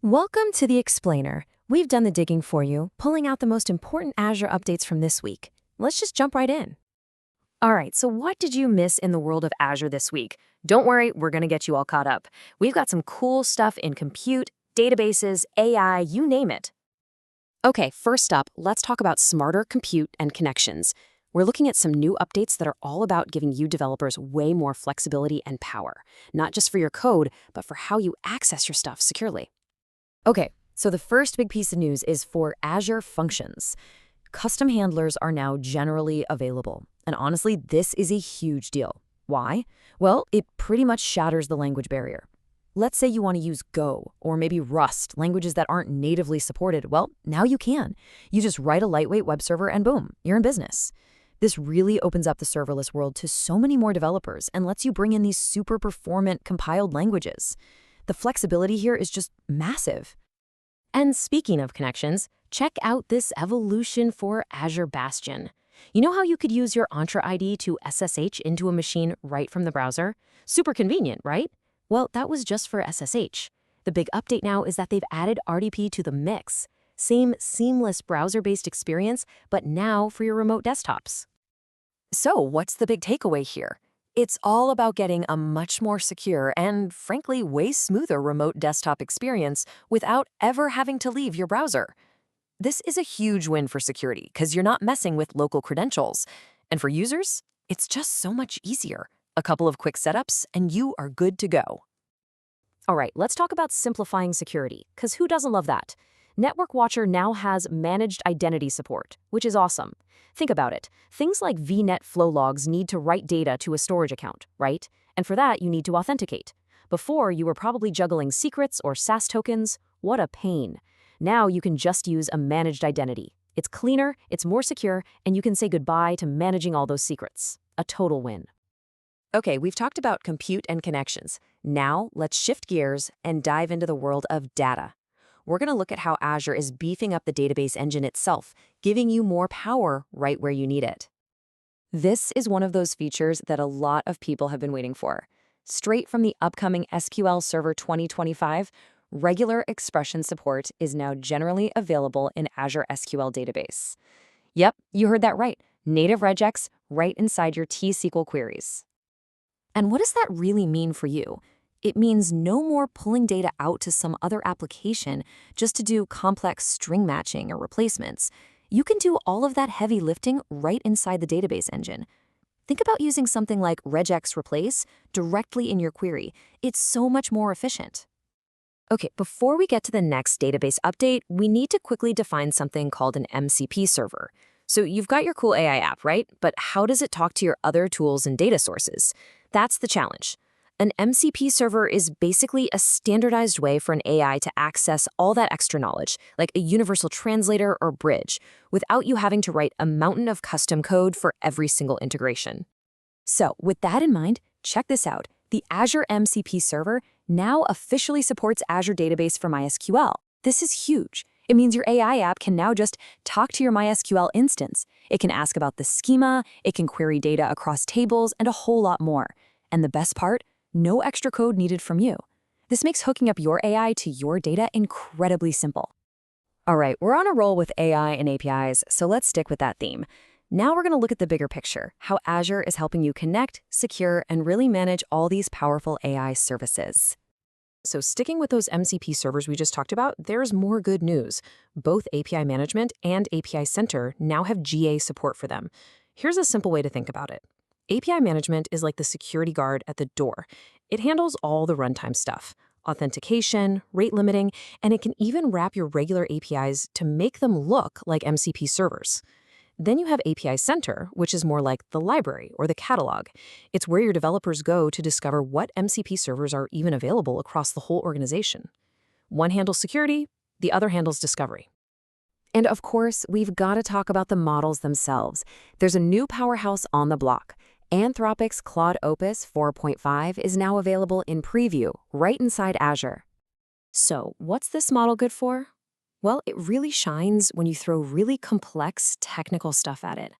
Welcome to the Explainer. We've done the digging for you, pulling out the most important Azure updates from this week. Let's just jump right in. All right, so what did you miss in the world of Azure this week? Don't worry, we're going to get you all caught up. We've got some cool stuff in compute, databases, AI, you name it. Okay, first up, let's talk about smarter compute and connections. We're looking at some new updates that are all about giving you developers way more flexibility and power, not just for your code, but for how you access your stuff securely. Okay, so the first big piece of news is for Azure Functions. Custom handlers are now generally available, and honestly, this is a huge deal. Why? Well, it pretty much shatters the language barrier. Let's say you want to use Go, or maybe Rust, languages that aren't natively supported. Well, now you can. You just write a lightweight web server and boom, you're in business. This really opens up the serverless world to so many more developers and lets you bring in these super performant compiled languages. The flexibility here is just massive. And speaking of connections, check out this evolution for Azure Bastion. You know how you could use your Entra ID to SSH into a machine right from the browser? Super convenient, right? Well, that was just for SSH. The big update now is that they've added RDP to the mix. Same seamless browser-based experience, but now for your remote desktops. So what's the big takeaway here? It's all about getting a much more secure and, frankly, way smoother remote desktop experience without ever having to leave your browser. This is a huge win for security because you're not messing with local credentials. And for users, it's just so much easier. A couple of quick setups and you are good to go. All right, let's talk about simplifying security, because who doesn't love that? Network Watcher now has managed identity support, which is awesome. Think about it. Things like VNet flow logs need to write data to a storage account, right? And for that, you need to authenticate. Before, you were probably juggling secrets or SAS tokens. What a pain. Now you can just use a managed identity. It's cleaner, it's more secure, and you can say goodbye to managing all those secrets. A total win. Okay, we've talked about compute and connections. Now, let's shift gears and dive into the world of data. We're going to look at how Azure is beefing up the database engine itself, giving you more power right where you need it. This is one of those features that a lot of people have been waiting for. Straight from the upcoming SQL Server 2025, regular expression support is now generally available in Azure SQL Database. Yep, you heard that right. Native regex right inside your T-SQL queries. And what does that really mean for you? It means no more pulling data out to some other application just to do complex string matching or replacements. You can do all of that heavy lifting right inside the database engine. Think about using something like regex replace directly in your query. It's so much more efficient. Okay, before we get to the next database update, we need to quickly define something called an MCP server. So you've got your cool AI app, right? But how does it talk to your other tools and data sources? That's the challenge. An MCP server is basically a standardized way for an AI to access all that extra knowledge, like a universal translator or bridge, without you having to write a mountain of custom code for every single integration. So, with that in mind, check this out. The Azure MCP server now officially supports Azure Database for MySQL. This is huge. It means your AI app can now just talk to your MySQL instance. It can ask about the schema, it can query data across tables, and a whole lot more. And the best part? No extra code needed from you. This makes hooking up your AI to your data incredibly simple. All right, we're on a roll with AI and APIs, so let's stick with that theme. Now we're going to look at the bigger picture, how Azure is helping you connect, secure, and really manage all these powerful AI services. So sticking with those MCP servers we just talked about, there's more good news. Both API Management and API Center now have GA support for them. Here's a simple way to think about it. API Management is like the security guard at the door. It handles all the runtime stuff, authentication, rate limiting, and it can even wrap your regular APIs to make them look like MCP servers. Then you have API Center, which is more like the library or the catalog. It's where your developers go to discover what MCP servers are even available across the whole organization. One handles security, the other handles discovery. And of course, we've got to talk about the models themselves. There's a new powerhouse on the block. Anthropic's Claude Opus 4.5 is now available in preview right inside Azure. So, what's this model good for? Well, it really shines when you throw really complex technical stuff at it.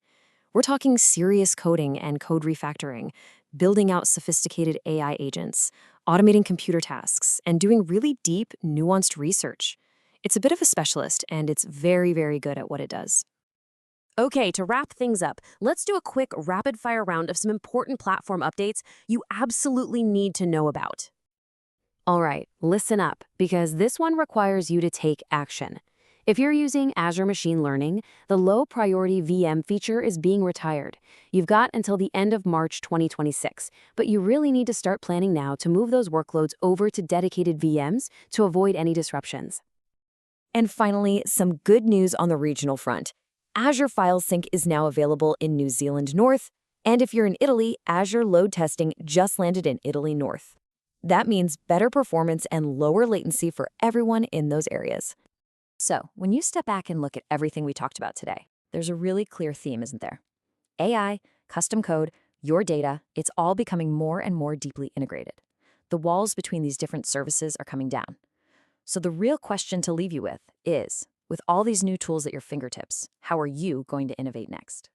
We're talking serious coding and code refactoring, building out sophisticated AI agents, automating computer tasks, and doing really deep, nuanced research. It's a bit of a specialist, and it's very, very good at what it does. Okay, to wrap things up, let's do a quick rapid-fire round of some important platform updates you absolutely need to know about. All right, listen up, because this one requires you to take action. If you're using Azure Machine Learning, the low-priority VM feature is being retired. You've got until the end of March 2026, but you really need to start planning now to move those workloads over to dedicated VMs to avoid any disruptions. And finally, some good news on the regional front. Azure File Sync is now available in New Zealand North, and if you're in Italy, Azure load testing just landed in Italy North. That means better performance and lower latency for everyone in those areas. So, when you step back and look at everything we talked about today, there's a really clear theme, isn't there? AI, custom code, your data, it's all becoming more and more deeply integrated. The walls between these different services are coming down. So the real question to leave you with is, with all these new tools at your fingertips, how are you going to innovate next?